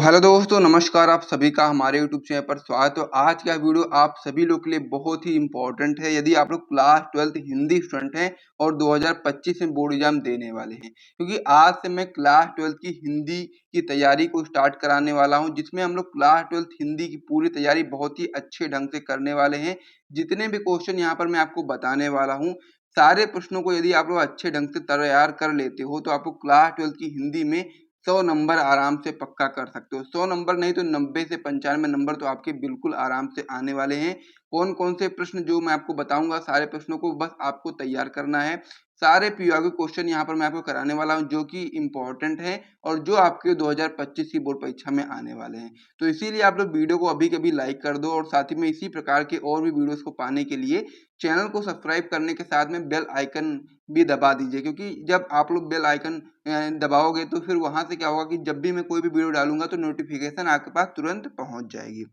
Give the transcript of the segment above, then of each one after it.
Hello दोस्तों, नमस्कार। आप सभी का हमारे यूट्यूब चैनल पर स्वागत है। आज का वीडियो आप सभी लोग के लिए बहुत ही इम्पोर्टेंट है यदि आप लोग क्लास 12th हिंदी स्टूडेंट हैं और 2025 में बोर्ड एग्जाम देने वाले हैं, क्योंकि आज से मैं क्लास 12th की हिंदी की तैयारी को स्टार्ट कराने वाला हूं, जिसमें हम लोग क्लास 12th हिंदी की पूरी तैयारी बहुत ही अच्छे ढंग से करने वाले हैं। जितने भी क्वेश्चन यहाँ पर मैं आपको बताने वाला हूँ, सारे प्रश्नों को यदि आप लोग अच्छे ढंग से तैयार कर लेते हो तो आपको क्लास 12th की हिंदी में 100 नंबर आराम से पक्का कर सकते हो। 100 नंबर नहीं तो 90 से 95 नंबर तो आपके बिल्कुल आराम से आने वाले हैं। कौन-कौन से प्रश्न जो मैं आपको बताऊँगा, सारे प्रश्नों को बस आपको तैयार करना है। सारे पीओक्यू क्वेश्चन यहाँ पर मैं आपको कराने वाला हूँ, जो कि इम्पोर्टेंट हैं और जो आपके 2025 की बोर्ड परीक्षा में आने वाले हैं। तो इसीलिए आप लोग वीडियो को अभी के अभी लाइक कर दो और साथ ही में इसी प्रकार के और भी वीडियोज़ को पाने के लिए चैनल को सब्सक्राइब करने के साथ में बेल आइकन भी दबा दीजिए, क्योंकि जब आप लोग बेल आइकन दबाओगे तो फिर वहां से क्या होगा कि जब भी मैं कोई भी वीडियो डालूंगा तो नोटिफिकेशन आपके पास तुरंत पहुंच जाएगी।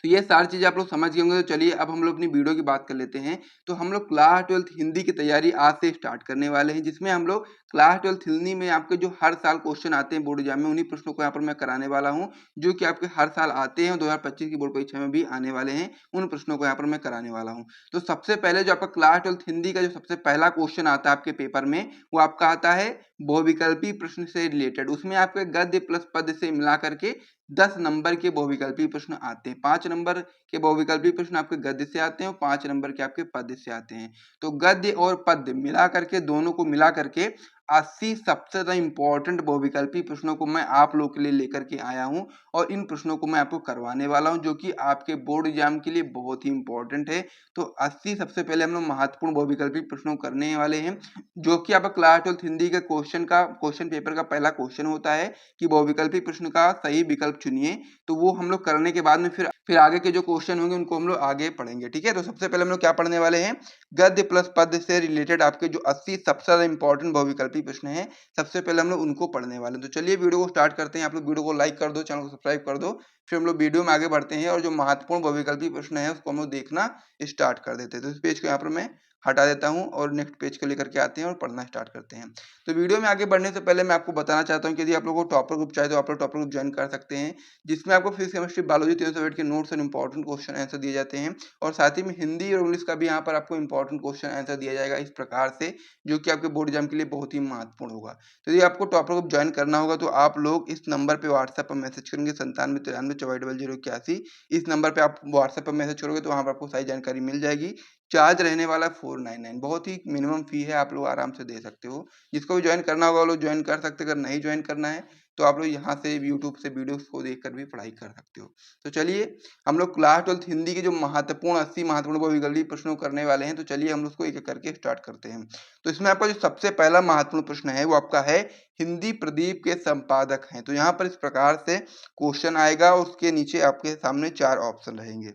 तो ये सारी चीज़ें आप लोग समझ गए होंगे। तो चलिए अब हम लोग अपनी वीडियो की बात कर लेते हैं। तो हम लोग क्लास 12th हिंदी की तैयारी आज से स्टार्ट करने वाले हैं, जिसमें हम लोग क्लास 12th हिंदी में आपके जो हर साल क्वेश्चन आते हैं बोर्ड एग्जाम में, उन्हीं प्रश्नों को यहाँ पर मैं कराने वाला हूँ, जो कि आपके हर साल आते हैं, 2025 की बोर्ड परीक्षा में भी आने वाले हैं। उन प्रश्नों को यहाँ पर मैं कराने वाला हूँ। तो सबसे पहले जो आपका क्लास 12th हिंदी का जो सबसे पहला क्वेश्चन आता है आपके पेपर में, वो आपका आता है बहुविकल्पी प्रश्न से रिलेटेड। उसमें आपके गद्य प्लस पद्य से मिला करके 10 नंबर के बहुविकल्पी प्रश्न आते हैं। 5 नंबर के बहुविकल्पी प्रश्न आपके गद्य से आते हैं और 5 नंबर के आपके पद्य से आते हैं। तो गद्य और पद्य मिला करके, दोनों को मिला करके 80 सबसे ज्यादा इंपॉर्टेंट बहुविकल्पी प्रश्नों को मैं आप लोग के लिए लेकर के आया हूं और इन प्रश्नों को मैं आपको करवाने वाला हूं, जो कि आपके बोर्ड एग्जाम के लिए बहुत ही इंपॉर्टेंट है। तो 80 सबसे पहले हम लोग महत्वपूर्ण बहुविकल्पी प्रश्नों करने वाले हैं, जो कि आपका क्लास 12th हिंदी का क्वेश्चन पेपर का पहला क्वेश्चन होता है कि बहुविकल्पी प्रश्न का सही विकल्प चुनिए। तो वो हम लोग करने के बाद में फिर आगे के जो क्वेश्चन होंगे उनको हम लोग आगे पढ़ेंगे। ठीक है, तो सबसे पहले हम लोग क्या पढ़ने वाले हैं, गद्य प्लस पद्य से रिलेटेड आपके जो 80 सबसे ज्यादा इंपॉर्टेंट बहुविकल्पी प्रश्न हैं, सबसे पहले हम लोग उनको पढ़ने वाले हैं। तो चलिए वीडियो को स्टार्ट करते हैं। आप लोग वीडियो को लाइक कर दो, चैनल को सब्सक्राइब कर दो, फिर हम लोग वीडियो में आगे बढ़ते हैं और जो महत्वपूर्ण बहुविकल्पी प्रश्न है उसको हम लोग देखना स्टार्ट कर देते हैं। तो इस पेज को यहाँ पर मैं हटा देता हूं और नेक्स्ट पेज को लेकर के आते हैं और पढ़ना स्टार्ट करते हैं। तो वीडियो में आगे बढ़ने से पहले मैं आपको बताना चाहता हूं कि यदि आप लोगों को टॉपर ग्रुप चाहिए तो आप लोग टॉपर ग्रुप ज्वाइन कर सकते हैं, जिसमें आपको फिजिक्स केमिस्ट्री बायोलॉजी 3 सब्जेक्ट के नोट्स और इंपॉर्टेंट क्वेश्चन आंसर दिए जाते हैं और साथ ही में हिंदी और इंग्लिश का भी यहाँ पर आपको इंपॉर्टेंट क्वेश्चन आंसर दिया जाएगा इस प्रकार से, जो कि आपके बोर्ड एग्जाम के लिए बहुत ही महत्वपूर्ण होगा। तो यदि आपको टॉपर ग्रुप ज्वाइन करना होगा तो आप लोग इस नंबर पर व्हाट्सएप पर मैसेज करेंगे 9793940081। इस नंबर पर आप व्हाट्सएप पर मैसेज करोगे तो वहाँ पर आपको सारी जानकारी मिल जाएगी। चार्ज रहने वाला 499, बहुत ही मिनिमम फी है, आप लोग आराम से दे सकते हो। जिसको भी ज्वाइन करना होगा वो लोग ज्वाइन कर सकते हैं। अगर नहीं ज्वाइन करना है तो आप लोग यहाँ से यूट्यूब से वीडियोस को देखकर भी पढ़ाई कर सकते हो। तो चलिए हम लोग क्लास 12th हिंदी के जो महत्वपूर्ण 80 महत्वपूर्ण बहुविकल्पी प्रश्नों को करने वाले हैं। तो चलिए हम उसको एक एक करके स्टार्ट करते हैं। तो इसमें आपका जो सबसे पहला महत्वपूर्ण प्रश्न है वो आपका है, हिंदी प्रदीप के संपादक हैं। तो यहाँ पर इस प्रकार से क्वेश्चन आएगा और उसके नीचे आपके सामने 4 ऑप्शन रहेंगे,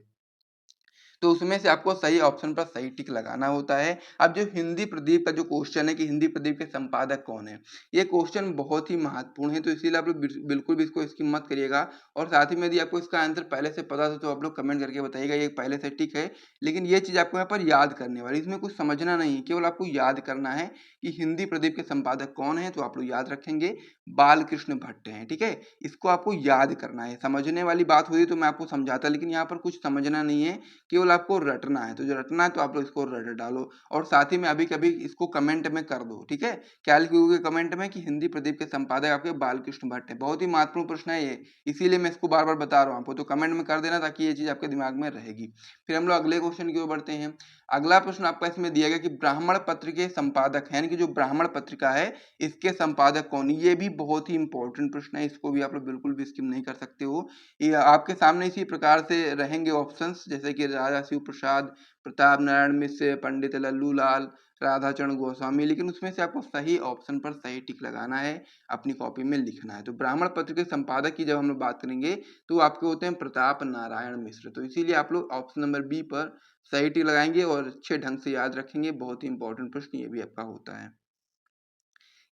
तो उसमें से आपको सही ऑप्शन पर सही टिक लगाना होता है। अब जो हिंदी प्रदीप का जो क्वेश्चन है कि हिंदी प्रदीप के संपादक कौन है, ये क्वेश्चन बहुत ही महत्वपूर्ण है, तो इसीलिए आप लोग बिल्कुल भी इसको स्किप मत करिएगा। और साथ ही में यदि आपको इसका आंसर पहले से पता था तो आप लोग कमेंट करके बताइएगा, ये पहले से टिक है। लेकिन ये चीज आपको यहाँ पर याद करने वाली, इसमें कुछ समझना नहीं है, केवल आपको याद करना है कि हिंदी प्रदीप के संपादक कौन है। तो आप लोग याद रखेंगे बालकृष्ण भट्ट हैं। ठीक है, इसको आपको याद करना है। समझने वाली बात हुई तो मैं आपको समझाता, लेकिन यहाँ पर कुछ समझना नहीं है, केवल आपको रटना है। तो जो रटना है तो आप लोग इसको रट डालो और साथ ही में अभी कभी इसको कमेंट में कर दो। ठीक है, क्या लिखोगे कमेंट में कि हिंदी प्रदीप के संपादक आपके बालकृष्ण भट्ट है। बहुत ही महत्वपूर्ण प्रश्न है ये, इसीलिए मैं इसको बार बार बता रहा हूँ आपको। तो कमेंट में कर देना ताकि ये चीज आपके दिमाग में रहेगी। फिर हम लोग अगले क्वेश्चन की ओर बढ़ते हैं। अगला प्रश्न आपका इसमें दिया गया कि ब्राह्मण पत्र के संपादक है, यानी कि जो ब्राह्मण पत्रिका है इसके संपादक कौन। ये भी बहुत ही इंपॉर्टेंट प्रश्न है, इसको भी आप लोग बिल्कुल भी स्किप नहीं कर सकते हो। ये आपके सामने इसी प्रकार से रहेंगे ऑप्शंस, जैसे कि राजा शिव प्रसाद, प्रताप नारायण मिश्र, पंडित लल्लू लाल, राधाचरण गोस्वामी, लेकिन उसमें से आपको सही ऑप्शन पर सही टिक लगाना है, अपनी कॉपी में लिखना है। तो ब्राह्मण पत्र के संपादक की जब हम लोग बात करेंगे तो आपके होते हैं प्रताप नारायण मिश्र। तो इसीलिए आप लोग ऑप्शन नंबर बी पर सही टिक लगाएंगे और अच्छे ढंग से याद रखेंगे। बहुत ही इंपॉर्टेंट प्रश्न ये भी आपका होता है।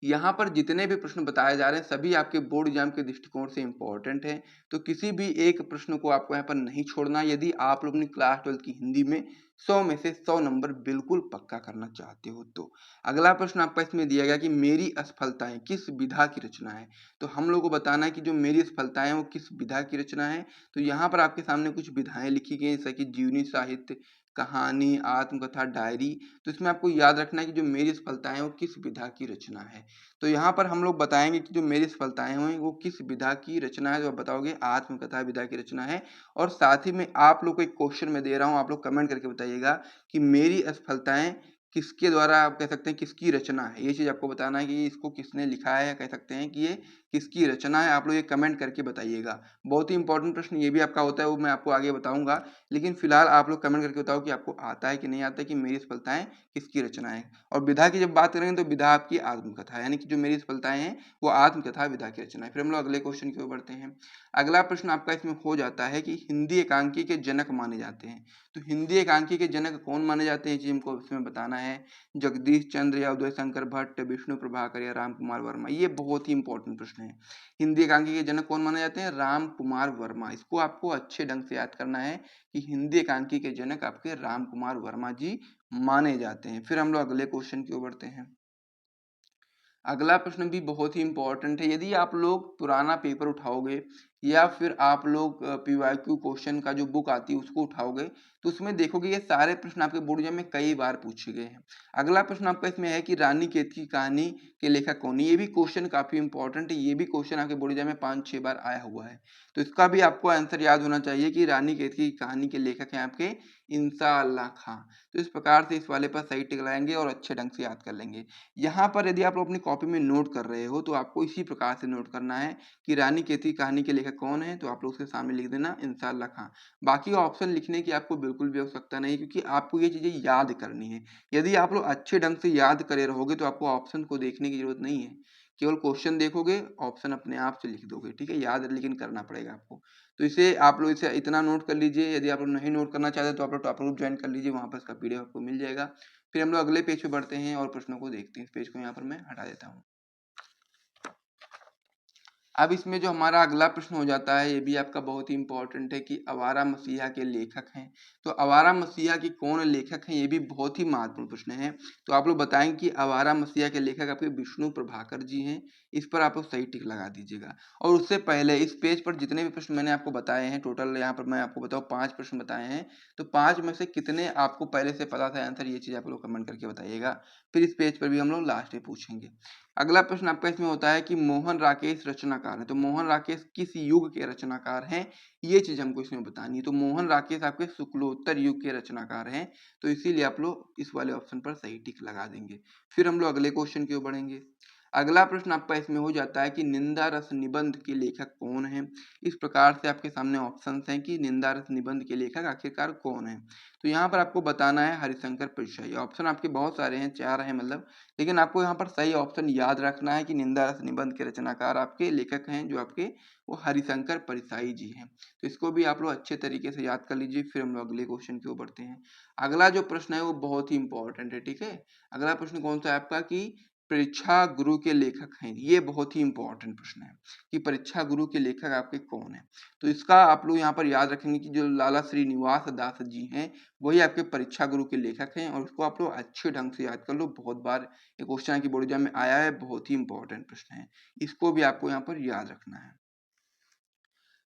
यहाँ पर जितने भी प्रश्न बताए जा रहे हैं सभी आपके बोर्ड एग्जाम के दृष्टिकोण से इम्पोर्टेंट है, तो किसी भी एक प्रश्न को आपको यहाँ पर नहीं छोड़ना यदि आप लोग अपनी क्लास 12 की हिंदी में 100 में से 100 नंबर बिल्कुल पक्का करना चाहते हो तो। अगला प्रश्न आपका इसमें दिया गया कि मेरी असफलताएं किस विधा की रचना है, तो हम लोग को बताना है कि जो मेरी असफलताएं वो किस विधा की रचना है। तो यहाँ पर आपके सामने कुछ विधाएं लिखी गई जैसा कि जीवनी साहित्य, कहानी, आत्मकथा, डायरी। तो इसमें आपको याद रखना है कि जो मेरी सफलताएं हैं वो किस विधा की रचना है। तो यहाँ पर हम लोग बताएंगे कि जो मेरी सफलताएं हैं वो किस विधा की रचना है, तो आप बताओगे आत्मकथा विधा की रचना है। और साथ ही में आप लोग को एक क्वेश्चन में दे रहा हूँ, आप लोग कमेंट करके बताइएगा कि मेरी असफलताएं किसके द्वारा, आप कह सकते हैं किसकी रचना है। ये चीज आपको बताना है कि इसको किसने लिखा है, या कह सकते हैं कि ये किसकी रचना है। आप लोग ये कमेंट करके बताइएगा। बहुत ही इंपॉर्टेंट प्रश्न ये भी आपका होता है, वो मैं आपको आगे बताऊंगा। लेकिन फिलहाल आप लोग कमेंट करके बताओ कि आपको आता है कि नहीं आता है कि मेरी सफलताएं किसकी रचना है। और विधा की जब बात करेंगे तो विधा आपकी आत्मकथा है, यानी कि जो मेरी सफलताएं हैं वो आत्मकथा विधा की रचना है। फिर हम लोग अगले क्वेश्चन की ओर बढ़ते हैं। अगला प्रश्न आपका इसमें हो जाता है कि हिंदी एकांकी के जनक माने जाते हैं। तो हिंदी एकांकी के जनक कौन माने जाते हैं, ये हमको इसमें बताना है। जगदीश चंद्र या उदय शंकर भट्ट, विष्णु प्रभाकर या राम कुमार वर्मा। ये बहुत ही इंपॉर्टेंट प्रश्न है। हिंदी एकांकी के जनक कौन माने जाते हैं, राम कुमार वर्मा। इसको आपको अच्छे ढंग से याद करना है कि हिंदी एकांकी के जनक आपके राम कुमार वर्मा जी माने जाते हैं। फिर हम लोग अगले क्वेश्चन की ओर बढ़ते हैं। अगला प्रश्न भी बहुत ही इंपॉर्टेंट है। यदि आप लोग पुराना पेपर उठाओगे या फिर आप लोग पीवाईक्यू क्वेश्चन का जो बुक आती है उसको उठाओगे, तो उसमें देखोगे ये सारे प्रश्न आपके बोर्ड एग्जाम में कई बार पूछे गए हैं। अगला प्रश्न आपका इसमें है कि रानी केत की कहानी के लेखक कौन है। ये भी क्वेश्चन काफी इंपॉर्टेंट है, ये भी क्वेश्चन आपके बोर्ड एग्जाम में 5-6 बार आया हुआ है। तो इसका भी आपको आंसर याद होना चाहिए कि रानी केत की कहानी के लेखक हैं आपके इंसाअल्लाह खां। तो इस प्रकार से इस वाले पर सही टिक लगाएंगे और अच्छे ढंग से याद कर लेंगे। यहाँ पर यदि आप लोग अपनी कॉपी में नोट कर रहे हो तो आपको इसी प्रकार से नोट करना है कि रानी केती कहानी के लेखक कौन है, तो आप लोग उसके सामने लिख देना इंसाअल्लाह खां। बाकी ऑप्शन लिखने की आपको बिल्कुल भी आवश्यकता नहीं, क्योंकि आपको ये चीजें याद करनी है। यदि आप लोग अच्छे ढंग से याद करे रहोगे तो आपको ऑप्शन को देखने की जरूरत नहीं है, केवल क्वेश्चन देखोगे, ऑप्शन अपने आप से लिख दोगे। ठीक है, याद लेकिन करना पड़ेगा आपको। तो इसे आप लोग इसे इतना नोट कर लीजिए। यदि आप लोग नहीं नोट करना चाहते तो आप लोग टॉपर ग्रुप ज्वाइन कर लीजिए, वहां पर इसका पीडीएफ आपको मिल जाएगा। फिर हम लोग अगले पेज पे बढ़ते हैं और प्रश्नों को देखते हैं। इस पेज को यहाँ पर मैं हटा देता हूँ। अब इसमें जो हमारा अगला प्रश्न हो जाता है ये भी आपका बहुत ही इंपॉर्टेंट है कि आवारा मसीहा के लेखक हैं। तो आवारा मसीहा के कौन लेखक हैं, ये भी बहुत ही महत्वपूर्ण प्रश्न है। तो आप लोग बताएं कि आवारा मसीहा के लेखक आपके विष्णु प्रभाकर जी हैं। इस पर आप लोग सही टिक लगा दीजिएगा। और उससे पहले इस पेज पर जितने भी प्रश्न मैंने आपको बताए हैं, टोटल यहाँ पर मैं आपको बताऊँ 5 प्रश्न बताए हैं, तो 5 में से कितने आपको पहले से पता था आंसर, ये चीज आप लोग कमेंट करके बताइएगा। फिर इस पेज पर भी हम लोग लास्ट में पूछेंगे। अगला प्रश्न आपका इसमें होता है कि मोहन राकेश रचनाकार है। तो मोहन राकेश किस युग के रचनाकार हैं, ये चीज हमको इसमें बतानी है। तो मोहन राकेश आपके शुक्लोत्तर युग के रचनाकार हैं, तो इसीलिए आप लोग इस वाले ऑप्शन पर सही टिक लगा देंगे। फिर हम लोग अगले क्वेश्चन की ओर बढ़ेंगे। अगला प्रश्न आपका इसमें हो जाता है कि निंदा रस निबंध के लेखक कौन है। इस प्रकार से आपके सामने ऑप्शंस हैं कि निंदा रस निबंध के लेखक आखिरकार कौन है। तो यहाँ पर आपको बताना है हरिशंकर परिसई। ऑप्शन आपके बहुत सारे हैं, 4 हैं मतलब, लेकिन आपको यहाँ पर सही ऑप्शन याद रखना है कि निंदा रस निबंध के रचनाकार आपके लेखक हैं जो आपके वो हरिशंकर परिसाई जी हैं। तो इसको भी आप लोग अच्छे तरीके से याद कर लीजिए। फिर हम लोग अगले क्वेश्चन की ओर बढ़ते हैं। अगला जो प्रश्न है वो बहुत ही इंपॉर्टेंट है। ठीक है, अगला प्रश्न कौन सा है आपका कि परीक्षा गुरु के लेखक हैं। ये बहुत ही इंपॉर्टेंट प्रश्न है कि परीक्षा गुरु के लेखक आपके कौन है। तो इसका आप लोग यहाँ पर याद रखेंगे कि जो लाला श्रीनिवास दास जी हैं वही आपके परीक्षा गुरु के लेखक हैं। और उसको आप लोग अच्छे ढंग से याद कर लो, बहुत बार ये क्वेश्चन की बोर्ड एग्जाम में आया है, बहुत ही इंपॉर्टेंट प्रश्न है। इसको भी आपको यहाँ पर याद रखना है।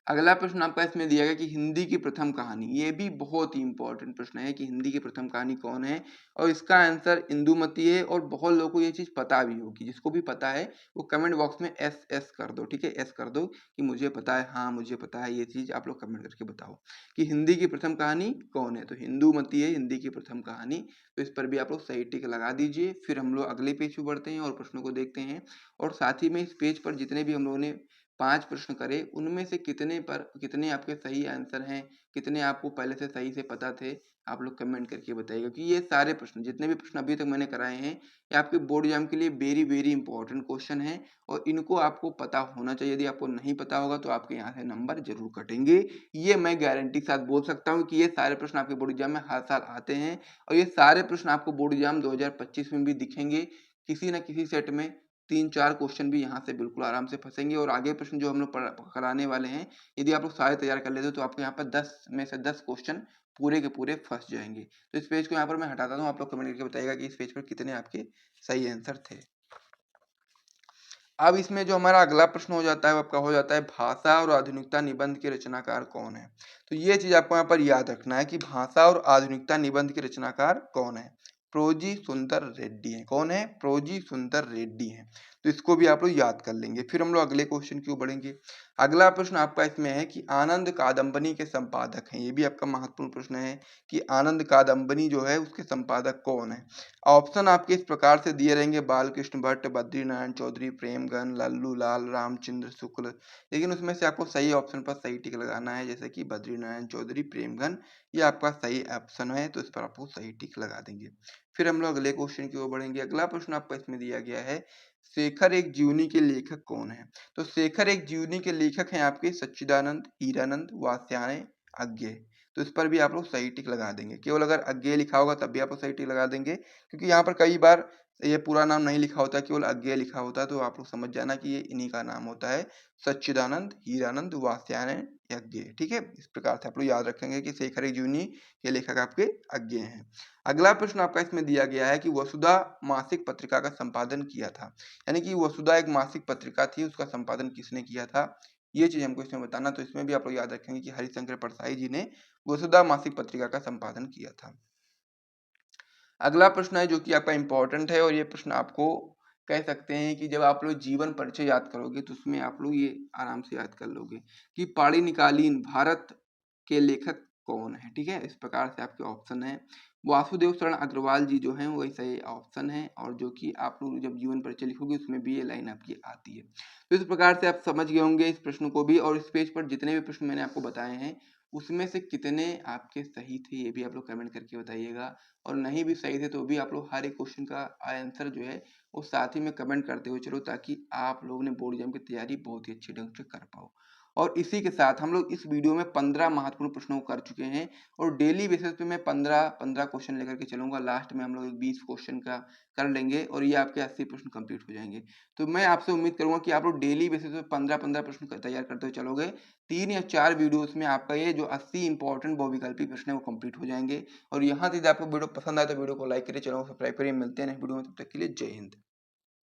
अगला प्रश्न आपका इसमें दिया गया कि हिंदी की प्रथम कहानी। ये भी बहुत ही इंपॉर्टेंट प्रश्न है कि हिंदी की प्रथम कहानी कौन है, और इसका आंसर इंदुमती है। और बहुत लोगों को ये चीज पता भी होगी, जिसको भी पता है वो कमेंट बॉक्स में एस एस कर दो। ठीक है, एस कर दो कि मुझे पता है, हाँ मुझे पता है। ये चीज आप लोग कमेंट करके बताओ कि हिंदी की प्रथम कहानी कौन है। तो इंदुमती है हिंदी की प्रथम कहानी। तो इस पर भी आप लोग सही टिक लगा दीजिए। फिर हम लोग अगले पेज पे बढ़ते हैं और प्रश्नों को देखते हैं। और साथ ही में इस पेज पर जितने भी हम लोगों ने 5 प्रश्न करे, उनमें से कितने आपके सही आंसर हैं, कितने आपको पहले से सही से पता थे, आप लोग कमेंट करके बताइएगा। कि ये सारे प्रश्न, जितने भी प्रश्न अभी तक मैंने कराए हैं, ये आपके बोर्ड एग्जाम के लिए वेरी वेरी इंपॉर्टेंट क्वेश्चन है। और इनको आपको पता होना चाहिए। यदि आपको नहीं पता होगा तो आपके यहाँ से नंबर जरूर कटेंगे। ये मैं गारंटी के साथ बोल सकता हूँ कि ये सारे प्रश्न आपके बोर्ड एग्जाम में हर साल आते हैं। और ये सारे प्रश्न आपको बोर्ड एग्जाम 2025 में भी दिखेंगे किसी न किसी सेट में। 3-4 क्वेश्चन भी यहाँ से बिल्कुल आराम से फँसेंगे और आगे प्रश्न जो हम लोग कराने वाले हैं, यदि आप लोग सारे तैयार कर लेते हो तो आपको यहाँ पर 10 में से 10 क्वेश्चन पूरे के पूरे फँस जाएँगे। तो इस पेज को यहाँ पर मैं हटाता हूँ, आप लोग कमेंट करके बताइएगा कि इस पेज पर कितने आपके सही आंसर थे। अब इसमें जो हमारा अगला प्रश्न हो जाता है, वो आपका हो जाता है भाषा और आधुनिकता निबंध के रचनाकार कौन है? तो ये चीज़ आपको यहाँ पर याद रखना है कि भाषा और आधुनिकता निबंध के रचनाकार कौन है? प्रोजी सुंदर रेड्डी हैं। कौन है? प्रोजी सुंदर रेड्डी हैं। तो इसको भी आप लोग याद कर लेंगे। फिर हम लोग अगले क्वेश्चन की ओर बढ़ेंगे। अगला प्रश्न आपका इसमें है कि आनंद कादंबनी के संपादक हैं। ये भी आपका महत्वपूर्ण प्रश्न है कि आनंद कादंबनी जो है उसके संपादक कौन है? ऑप्शन आपके इस प्रकार से दिए रहेंगे बालकृष्ण भट्ट, बद्रीनारायण चौधरी, प्रेमगन, लल्लू लाल, रामचंद्र शुक्ल। लेकिन उसमें से आपको सही ऑप्शन पर सही टिक लगाना है, जैसे कि बद्रीनारायण चौधरी, प्रेमगन, ये आपका सही ऑप्शन है, तो इस पर आपको सही टिक लगा देंगे। फिर हम लोग अगले क्वेश्चन की ओर बढ़ेंगे। अगला प्रश्न आपका इसमें दिया गया है, शेखर एक जीवनी के लेखक कौन है? तो शेखर एक जीवनी के लेखक हैं आपके सच्चिदानंद, हीरानंद, वात्स्यायन, अज्ञेय। तो इस पर भी आप लोग सही टिक लगा देंगे। केवल अगर अज्ञेय लिखा होगा तब भी आप लोग सही टिक लगा देंगे, क्योंकि यहाँ पर कई बार ये पूरा नाम नहीं लिखा होता, केवल अज्ञेय लिखा होता है, तो आप लोग समझ जाना कि ये इन्हीं का नाम होता है, सच्चिदानंद, हीरानंद, वात्स्यायन, अज्ञेय। ठीक है, इस प्रकार से आप लोग याद रखेंगे कि शेखर एक जीवनी के लेखक आपके अज्ञेय हैं। अगला प्रश्न आपका इसमें दिया गया है कि वसुधा मासिक पत्रिका का संपादन किया था, यानी कि वसुधा एक मासिक पत्रिका थी, उसका संपादन किसने किया था, ये चीज हमको इसमें बताना। तो इसमें भी आप लोग याद रखेंगे कि हरिशंकर परसाई जी ने वसुधा मासिक पत्रिका का संपादन किया था। अगला प्रश्न है जो कि आपका इम्पोर्टेंट है, और ये प्रश्न आपको कह सकते हैं कि जब आप लोग जीवन परिचय याद करोगे तो उसमें आप लोग ये आराम से याद कर लोगे कि पाणिनिकालीन भारत के लेखक कौन है। ठीक है, इस प्रकार से आपके ऑप्शन है। वासुदेव शरण अग्रवाल जी जो हैं वही सही ऑप्शन है, और जो कि आप लोग जब जीवन परिचय लिखोगे उसमें भी ये लाइन आपकी आती है। तो इस प्रकार से आप समझ गए होंगे इस प्रश्न को भी, और इस पेज पर जितने भी प्रश्न मैंने आपको बताए हैं उसमें से कितने आपके सही थे ये भी आप लोग कमेंट करके बताइएगा, और नहीं भी सही थे तो भी आप लोग हर एक क्वेश्चन का आंसर जो है वो साथ ही में कमेंट करते हुए चलो, ताकि आप लोगों ने बोर्ड एग्जाम की तैयारी बहुत ही अच्छे ढंग से कर पाओ। और इसी के साथ हम लोग इस वीडियो में 15 महत्वपूर्ण प्रश्नों को कर चुके हैं, और डेली बेसिस पे मैं 15-15 क्वेश्चन लेकर के चलूंगा। लास्ट में हम लोग एक 20 क्वेश्चन का कर लेंगे और ये आपके 80 प्रश्न कंप्लीट हो जाएंगे। तो मैं आपसे उम्मीद करूंगा कि आप लोग डेली बेसिस पे 15-15 प्रश्न तैयार करते हुए चलोगे। 3 या 4 वीडियोस में आपका ये जो 80 इंपॉर्टेंट बहुविकल्पी प्रश्न है वो कंप्लीट हो जाएंगे। और यहाँ से यदि आपको वीडियो पसंद आए तो वीडियो को लाइक करिए, चैनल को सब्सक्राइब करिए। मिलते हैं नेक्स्ट वीडियो में, तब तक के लिए जय हिंद।